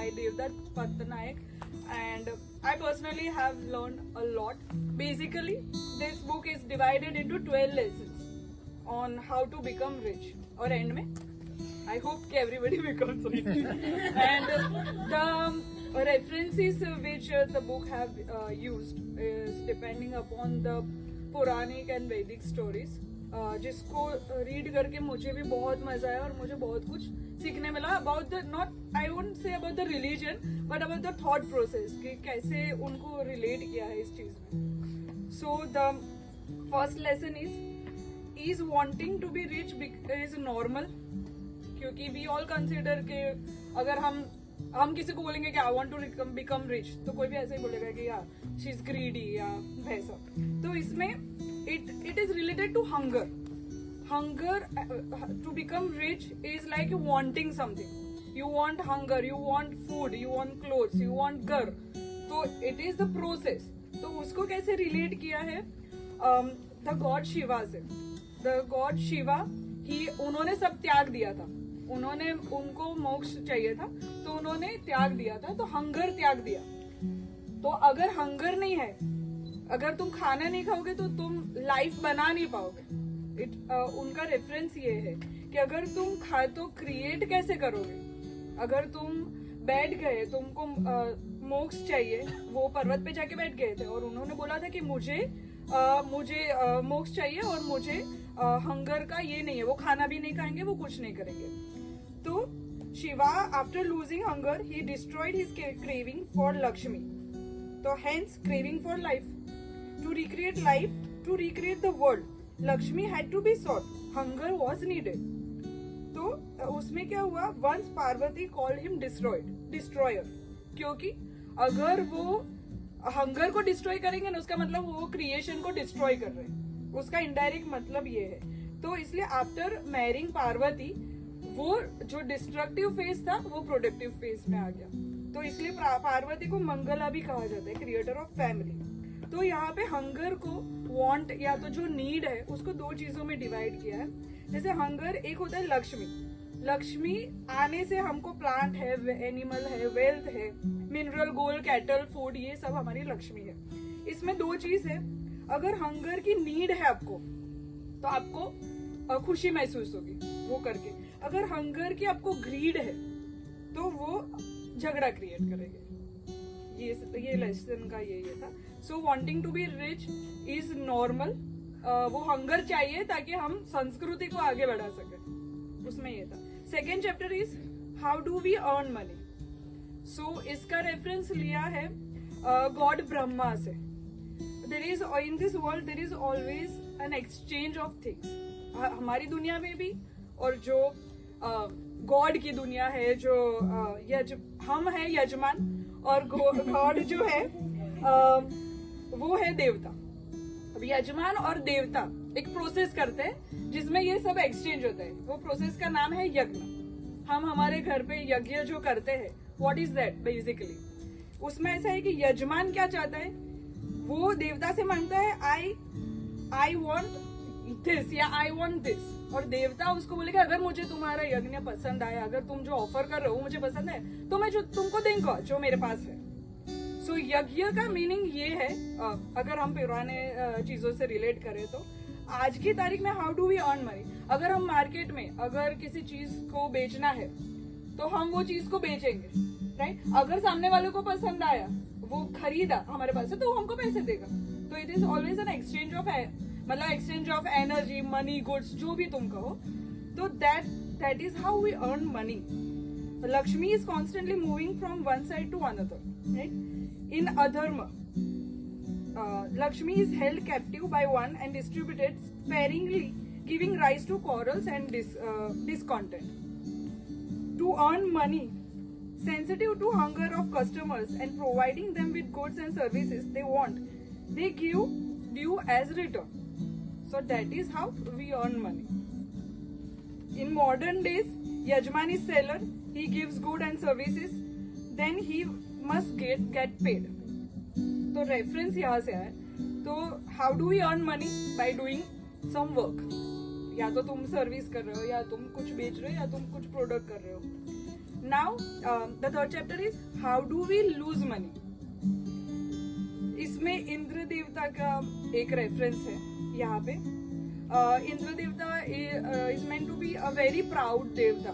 by Devdutt Pattanaik, and I personally have learned a lot. Basically, this book is divided into 12 lessons on how to become rich. और end में I hope that everybody becomes rich. And the references which the book have used is depending upon the Puranic and Vedic stories. जिसको read करके मुझे भी बहुत मजा आया और मुझे बहुत कुछ सीखने मिला about the not I won't say about the religion but about the thought process कि कैसे उनको रिलेट किया है इस चीज में. So the first lesson is wanting to be rich is normal, क्योंकि वी ऑल कंसिडर के अगर हम किसी को बोलेंगे कि I want to become rich तो कोई भी ऐसे ही बोलेगा कि या शी इज ग्रीडी या वैसा. तो इसमें it is related to hunger. To become rich is like wanting something. You want hunger, you want food, you want clothes, you want घर. तो it is the process. तो उसको कैसे relate किया है the god Shiva से. The god Shiva उन्होंने सब त्याग दिया था. उनको मोक्ष चाहिए था तो उन्होंने त्याग दिया था. तो हंगर त्याग दिया. तो अगर हंगर नहीं है, अगर तुम खाना नहीं खाओगे तो तुम लाइफ बना नहीं पाओगे. उनका रेफरेंस ये है कि अगर तुम खाए तो क्रिएट कैसे करोगे. अगर तुम बैठ गए, तुमको मोक्ष चाहिए, वो पर्वत पे जाके बैठ गए थे और उन्होंने बोला था कि मुझे मोक्ष चाहिए और मुझे हंगर का ये नहीं है, वो खाना भी नहीं खाएंगे, वो कुछ नहीं करेंगे. तो Shiva after losing hunger he destroyed his craving for Lakshmi. तो hence craving for life. To recreate life, to recreate the world, Lakshmi had to be sought. Hunger was needed. तो उसमें क्या हुआ? Once Parvati called him destroyer. क्योंकि अगर वो hunger को destroy करेंगे ना, उसका मतलब वो क्रिएशन को डिस्ट्रॉय कर रहे हैं. उसका इनडायरेक्ट मतलब ये है. तो इसलिए आफ्टर मैरिंग पार्वती वो जो डिस्ट्रक्टिव फेज था वो प्रोडक्टिव फेज में आ गया. तो इसलिए पार्वती को मंगला भी कहा जाता है, क्रिएटर ऑफ फैमिली. तो यहाँ पे हंगर को वांट या तो जो नीड है उसको दो चीजों में डिवाइड किया है. जैसे हंगर एक होता है लक्ष्मी आने से हमको प्लांट है, एनिमल है, वेल्थ है, मिनरल, गोल्ड, कैटल, फूड, ये सब हमारी लक्ष्मी है. इसमें दो चीज है. अगर हंगर की नीड है आपको तो आपको खुशी महसूस होगी वो करके. अगर हंगर की आपको ग्रीड है तो वो झगड़ा क्रिएट करेगा. ये लेसन का ये था. So wanting to be rich is normal. वो हंगर चाहिए ताकि हम संस्कृति को आगे बढ़ा सके. उसमें ये था. Second chapter is how do we earn money. So इसका रेफरेंस लिया है गॉड ब्रह्मा से. There is in this world there is always an exchange of things. हमारी दुनिया में भी और जो गॉड की दुनिया है, जो हम है यजमान और गॉड जो है वो है देवता. अब यजमान और देवता एक प्रोसेस करते हैं जिसमें ये सब एक्सचेंज होता है. वो प्रोसेस का नाम है यज्ञ. हम हमारे घर पे यज्ञ जो करते हैं, व्हाट इज दैट बेसिकली. उसमें ऐसा है कि यजमान क्या चाहता है, वो देवता से मांगता है आई वॉन्ट दिस या आई वॉन्ट दिस, और देवता उसको बोलेगा अगर मुझे तुम्हारा यज्ञ पसंद आया, अगर तुम जो ऑफर कर रहे हो मुझे पसंद है तो मैं जो तुमको देंगे जो मेरे पास है. सो यज्ञ का मीनिंग ये है. अगर हम पुराने चीजों से रिलेट करें तो आज की तारीख में how do we earn money. अगर हम मार्केट में अगर किसी चीज को बेचना है तो हम वो चीज को बेचेंगे, राइट. अगर सामने वाले को पसंद आया, वो खरीदा हमारे पास से, तो वो हमको पैसे देगा. तो it is always an exchange of exchange of energy, money, goods, जो भी तुम कहो. तो that is how we earn money. Lakshmi is constantly moving from one side to another, right? In adharma, Lakshmi is held captive by one and distributed sparingly, giving rise to quarrels and discontent. To earn money, sensitive to hunger of customers and providing them with goods and services they want, they give due as return. So that is how we earn money. In modern days, Yajman is seller. He gives good and services, then he must get paid. तो reference यहाँ से आया. तो how do we earn money by doing some work. या तो तुम service कर रहे हो, या तुम कुछ बेच रहे हो, या तुम कुछ प्रोडक्ट कर रहे हो. Now the third chapter is how do we lose money. इसमें इंद्र देवता का एक रेफरेंस है यहाँ पे. इंद्र देवता is meant to be a very proud देवता,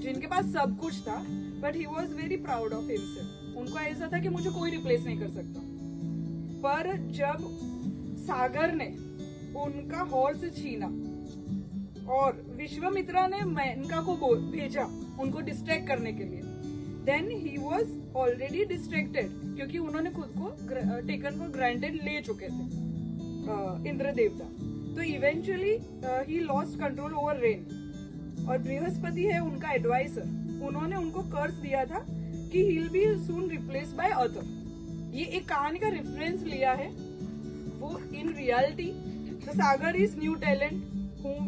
जिनके पास सब कुछ था, but he was very proud of himself. उनको ऐसा था कि मुझे कोई रिप्लेस नहीं कर सकता. पर जब सागर ने उनका हॉर्स छीना और विश्वामित्रा ने मेनका को भेजा उनको डिस्ट्रैक्ट करने के लिए, then he was already distracted, क्योंकि उन्होंने खुद को टेकन फॉर ग्रांटेड ले चुके थे इंद्र देवता. तो eventually he lost control over rain. और बृहस्पति है उनका एडवाइजर, उन्होंने उनको कर्स दिया था कि he will be soon replace by other. ये एक कहानी का रेफरेंस लिया है. वो in reality the Sagar is new talent whom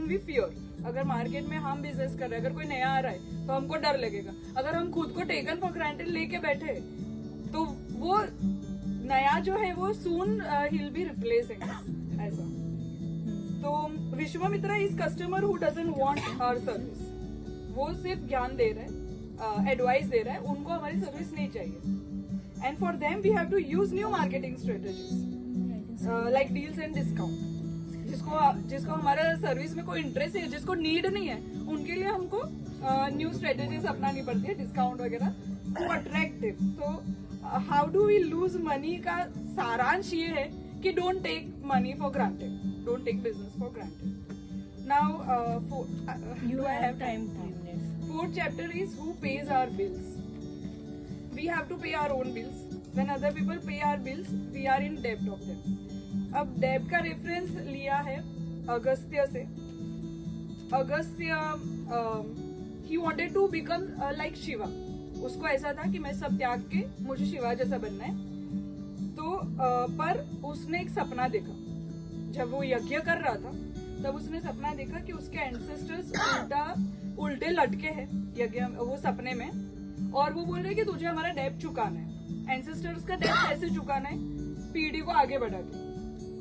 we fear. अगर मार्केट में हम बिजनेस कर रहे हैं, अगर कोई नया आ रहा है तो हमको डर लगेगा. अगर हम खुद को टेकन फॉर ग्रांटेड लेके बैठे तो वो नया जो है वो सून ही विल बी रिप्लेसिंग ऐसा. तो Vishwamitra is customer who doesn't want her service. वो सिर्फ ज्ञान दे रहे हैं, एडवाइस दे रहा है, उनको हमारी सर्विस नहीं चाहिए. And for them we have to use new marketing strategies like deals and discount. जिसको हमारा सर्विस में कोई इंटरेस्ट है, जिसको नीड नहीं है, उनके लिए हमको न्यू स्ट्रेटेजीज अपनानी पड़ती है, डिस्काउंट वगैरह टू अट्रैक्ट हिम. तो how do we lose money का सारांश ये है कि don't take money for granted, don't take business for granted. Now You have time, 3 minutes. Fourth chapter is who pays our bills. We have to pay our own bills. When other people pay our bills, we are in debt of them. अब डेब का reference लिया है अगस्त्य से. Agastya he wanted to become like Shiva. उसको ऐसा था कि मैं सब त्याग के मुझे शिवा जैसा बनना है. तो पर उसने एक सपना देखा. जब वो यज्ञ कर रहा था तब उसने सपना देखा कि उसके एंसेस्टर्स उल्टे लटके हैं यज्ञ वो सपने में, और वो बोल रहे कि तुझे हमारा डेब चुकाना है. एंसेस्टर्स का डेब कैसे चुकाना है? पीढ़ी को आगे बढ़ा के.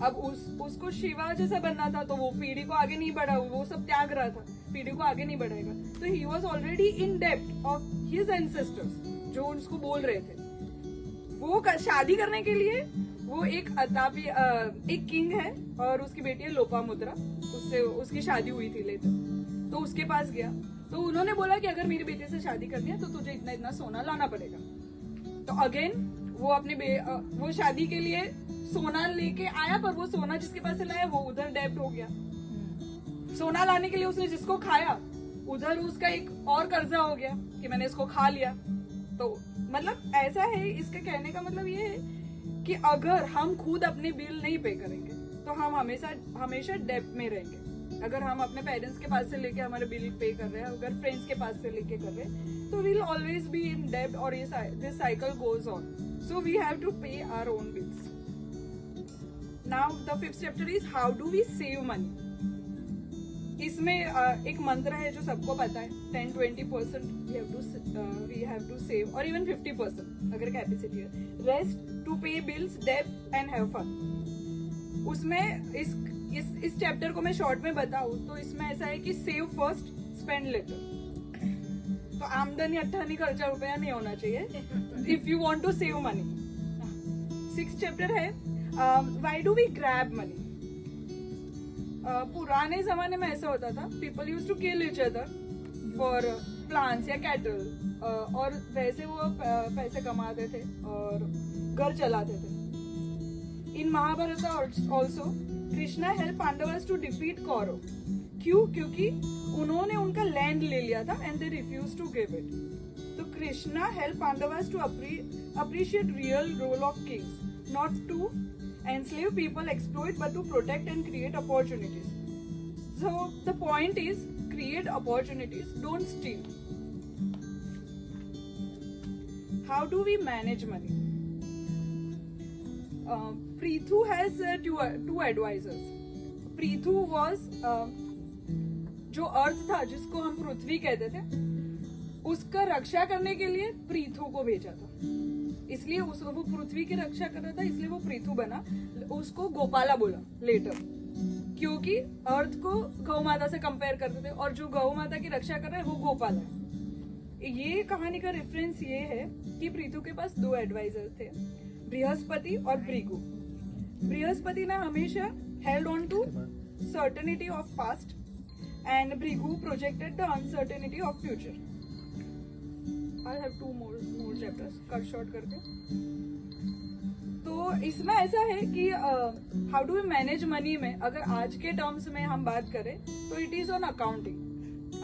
अब उसको शिवा जैसा बनना था, तो वो पीढ़ी को आगे नहीं बढ़ा, वो सब त्याग रहा था, पीढ़ी को आगे नहीं बढ़ाएगा. तो ही was already in depth of his ancestors जो उसको बोल रहे थे. वो शादी करने के लिए वो एक अतापी एक किंग है और उसकी बेटी है लोपामुद्रा, उससे उसकी शादी हुई थी लेटर. तो उसके पास गया तो उन्होंने बोला कि अगर मेरी बेटी से शादी करनी है तो तुझे इतना इतना सोना लाना पड़ेगा. तो अगेन वो अपने वो शादी के लिए सोना लेके आया, पर वो सोना जिसके पास से लाया वो उधर डेब्ट हो गया. सोना लाने के लिए उसने जिसको खाया उधर उसका एक और कर्जा हो गया कि मैंने इसको खा लिया. तो मतलब ऐसा है, इसके कहने का मतलब ये है कि अगर हम खुद अपने बिल नहीं पे करेंगे तो हम हमेशा डेब्ट में रहेंगे. अगर हम अपने पेरेंट्स के पास से लेके हमारे बिल पे कर रहे हैं, अगर फ्रेंड्स के पास से लेके कर रहे हैं, तो we'll always be in debt or this cycle goes on. So we have to pay our own bills. Now the fifth chapter is how do we save money. इसमें एक मंत्र है जो सबको पता है, 10-20% we have to save or even 50% अगर capacity है. Rest to pay bills, debt and have fun. उसमें इस चैप्टर को मैं शॉर्ट में बताऊं तो इसमें ऐसा है कि सेव फर्स्ट स्पेंड लेटर. तो आमदनी अट्ठानी खर्चा रुपया नहीं होना चाहिए if you want to save money. 6th chapter है why do we grab money. पुराने जमाने में ऐसा होता था, people use to kill each other for plants या कैटल, और वैसे वो पैसे कमाते थे और घर चलाते थे. In Mahabharata also Krishna help Pandavas to defeat Kaurava. क्यों? क्योंकि उन्होंने उनका लैंड ले लिया था and they refuse to give it. तो Krishna help Pandavas to appreciate real role of kings, not to enslave people, exploit, but to protect and create opportunities. So the point is create opportunities, don't steal. How do we manage money? Prithu has two advisors. Prithu was जो अर्थ था, जिसको हम पृथ्वी कहते थे, उसका रक्षा करने के लिए पृथु को भेजा था. इसलिए वो पृथ्वी की रक्षा कर रहा था, इसलिए वो पृथु बना. उसको गोपाला बोला लेटर, क्योंकि अर्थ को गौ माता से कंपेयर करते थे और जो गौ माता की रक्षा कर रहा है वो गोपाला है. ये कहानी का रेफरेंस ये है कि प्रीतु के पास 2 एडवाइजर थे, बृहस्पति और भृगु। बृहस्पति ने हमेशा held on to certainty of past and Bhrigu projected the uncertainty of future. I have 2 more chapters cut short करके। तो इसमें ऐसा है कि how do we manage money में अगर आज के टर्म्स में हम बात करें तो it is on accounting.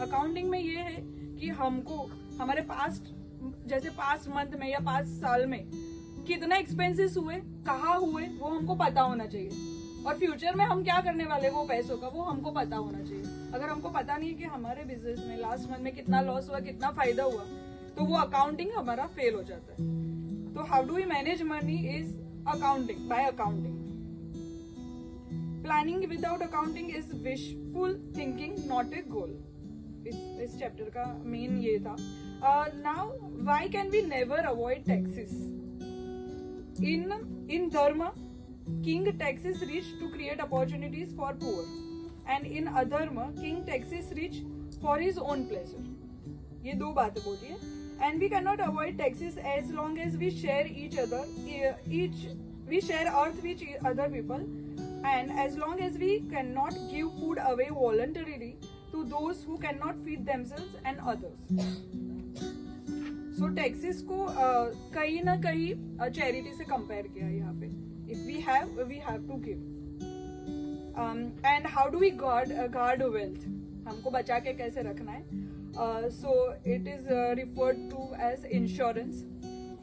Accounting में ये है कि हमको हमारे पास्ट, जैसे पास्ट मंथ में या पास्ट साल में कितने एक्सपेंसेस हुए, कहाँ हुए, वो हमको पता होना चाहिए। और फ्यूचर में हम क्या करने वाले वो पैसों का, वो हमको पता होना चाहिए। अगर हमको पता नहीं है कि हमारे बिजनेस में लास्ट मंथ में कितना लॉस हुआ, कितना फायदा हुआ, तो वो अकाउंटिंग हमारा फेल हो जाता है। तो how do we manage money is accounting, by accounting. Planning without accounting is wishful thinking, not a goal. इस चैप्टर का मेन ये था। Now why can we never avoid taxes? In dharma king taxes rich to create opportunities for poor, and in adharma king taxes rich for his own pleasure. ये 2 बातें बोली है। And we cannot avoid taxes as long as we share each other, we share earth with other people, and as long as we cannot give food away voluntarily to those who cannot feed themselves and others. So taxes को कहीं ना कहीं charity से compare किया यहाँ पे। If we have to give. And how do we guard wealth? हमको बचा के कैसे रखना है? So it is referred to as insurance.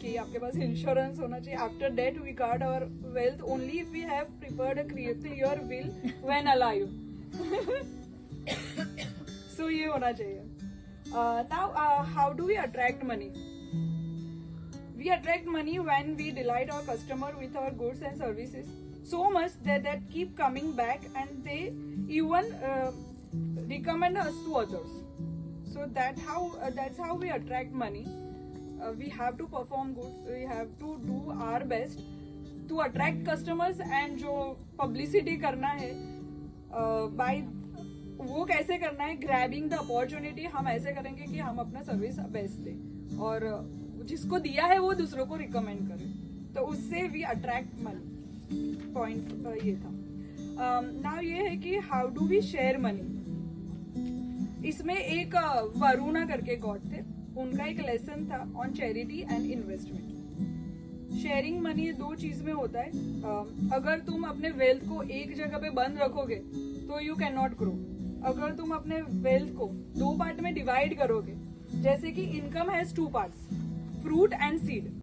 कि आपके पास इंश्योरेंस होना चाहिए। After that we guard our wealth only if we have prepared a clear will when alive. So ये होना चाहिए। Now how do we attract money? We attract money when we delight our customer with our goods and services so much that keep coming back, and they even recommend us to others. So that's how we attract money. We have to perform good. We have to do our best to attract customers, and जो publicity करना है by वो कैसे करना है? Grabbing the opportunity हम ऐसे करेंगे कि हम अपना सर्विस बेस्ट दें और जिसको दिया है वो दूसरों को रिकमेंड करे, तो उससे वी अट्रैक्ट मनी। पॉइंट ये था। नाउ ये है कि how do we share money. इसमें एक वरुणा करके गॉड थे, उनका एक लेसन था on charity and investment. Sharing money 2 चीज में होता है। अगर तुम अपने वेल्थ को एक जगह पे बंद रखोगे तो यू कैन नॉट ग्रो। अगर तुम अपने वेल्थ को 2 पार्ट में डिवाइड करोगे, जैसे कि income has 2 parts, fruit and seed.